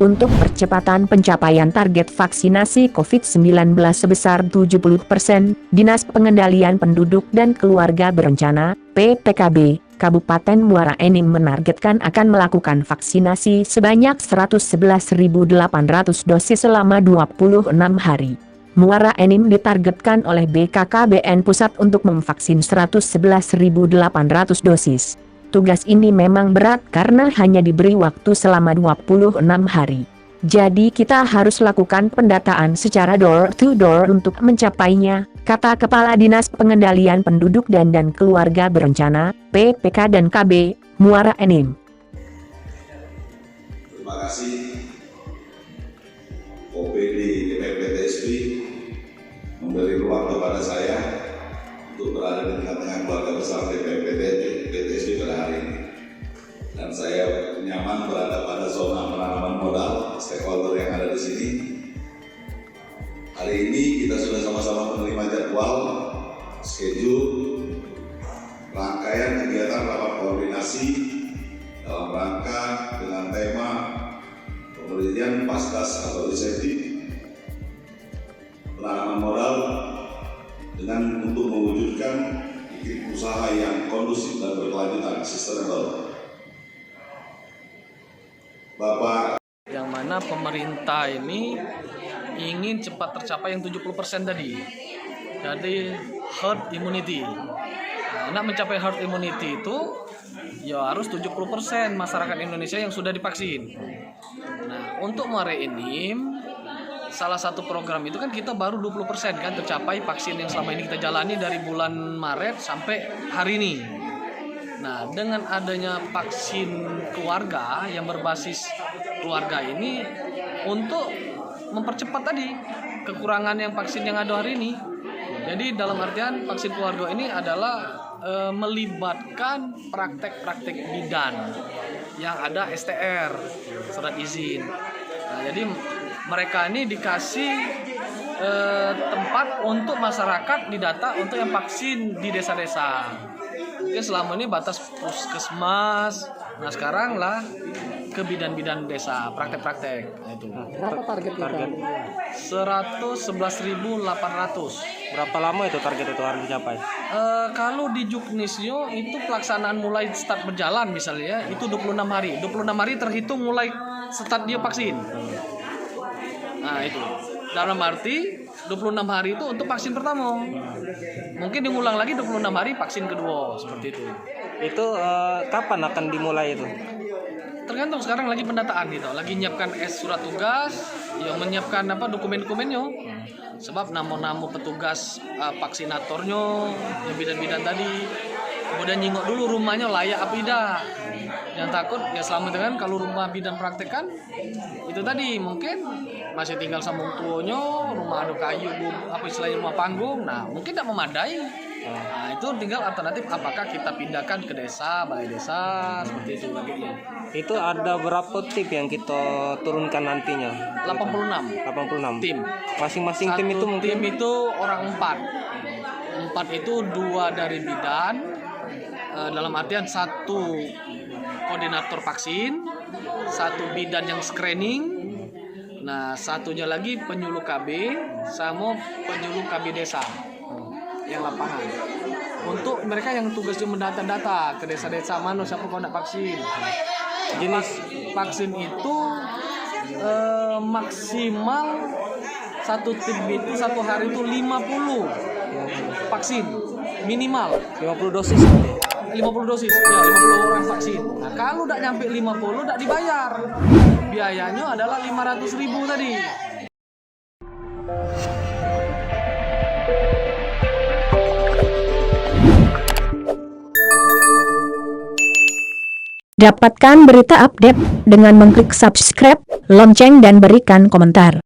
untuk percepatan pencapaian target vaksinasi COVID-19 sebesar 70%, Dinas Pengendalian Penduduk dan Keluarga Berencana, PPKB, Kabupaten Muara Enim menargetkan akan melakukan vaksinasi sebanyak 111.800 dosis selama 26 hari. Muara Enim ditargetkan oleh BKKBN Pusat untuk memvaksin 111.800 dosis. Tugas ini memang berat karena hanya diberi waktu selama 26 hari. Jadi kita harus lakukan pendataan secara door to door untuk mencapainya, kata Kepala Dinas Pengendalian Penduduk dan Keluarga Berencana, PPK dan KB, Muara Enim. Terima kasih OPD DPPTSB memberi ruang kepada saya untuk berada di tengah-tengah keluarga besar DPPTSB pada hari ini. Dan saya nyaman berada pada zona penanaman modal stakeholder yang ada di sini. Hari ini kita sudah sama-sama menerima jadwal, schedule, rangkaian kegiatan rapat koordinasi dalam rangka dengan tema pemberian paskas atau insentif penanaman modal dengan untuk mewujudkan iklim usaha yang kondusif dan berkelanjutan sustainable. Bapak, yang mana pemerintah ini ingin cepat tercapai yang 70% tadi. Jadi herd immunity. Nah, untuk mencapai herd immunity itu ya harus 70% masyarakat Indonesia yang sudah divaksin. Nah, untuk Muara Enim salah satu program itu kan kita baru 20% kan tercapai vaksin yang selama ini kita jalani dari bulan Maret sampai hari ini. Nah, dengan adanya vaksin keluarga yang berbasis keluarga ini untuk mempercepat tadi kekurangan yang vaksin yang ada hari ini. Jadi dalam artian vaksin keluarga ini adalah melibatkan praktek-praktek bidan yang ada STR, surat izin. Nah, jadi mereka ini dikasih tempat untuk masyarakat didata untuk yang vaksin di desa-desa. Oke, selama ini batas puskesmas. Nah, sekarang lah ke bidan-bidan desa, praktek-praktek. Itu. Berapa target kita? 111.800. Berapa lama itu target itu harus dicapai? Kalau di Juknisio itu pelaksanaan mulai start berjalan misalnya itu 26 hari. 26 hari terhitung mulai start dia vaksin. Nah, itu. Dalam arti 26 hari itu untuk vaksin pertama. Mungkin diulang lagi 26 hari vaksin kedua, seperti itu. Itu kapan akan dimulai itu? Tergantung sekarang lagi pendataan gitu. Lagi nyiapkan surat tugas, yang menyiapkan dokumen-dokumennya. Sebab nama-nama petugas vaksinatornya, yang bidan-bidan tadi. Kemudian nyingok dulu rumahnya layak apa tidak. Yang takut ya selama itu kan kalau rumah bidan praktek kan itu tadi mungkin masih tinggal sama orang tuanya, rumah ada kayu, apa istilahnya rumah panggung, nah mungkin tidak memadai. Nah itu tinggal alternatif apakah kita pindahkan ke desa, balai desa, seperti itu lagi. Itu ada berapa tim yang kita turunkan nantinya? 86 tim. Masing-masing Satu tim itu mungkin? Tim itu orang 4 itu 2 dari bidan, dalam artian 1 koordinator vaksin, 1 bidan yang screening, nah satunya lagi penyuluh KB sama penyuluh KB desa yang lapangan. Untuk mereka yang tugasnya mendata-data ke desa-desa mana siapa kau nak vaksin. Jenis vaksin itu maksimal satu tim itu satu hari itu 50 vaksin minimal 50 dosis. 50 dosis, ya 50 orang vaksin. Nah, kalau udah nyampe 50 udah dibayar. Biayanya adalah 500.000 tadi. Dapatkan berita update dengan mengklik subscribe, lonceng dan berikan komentar.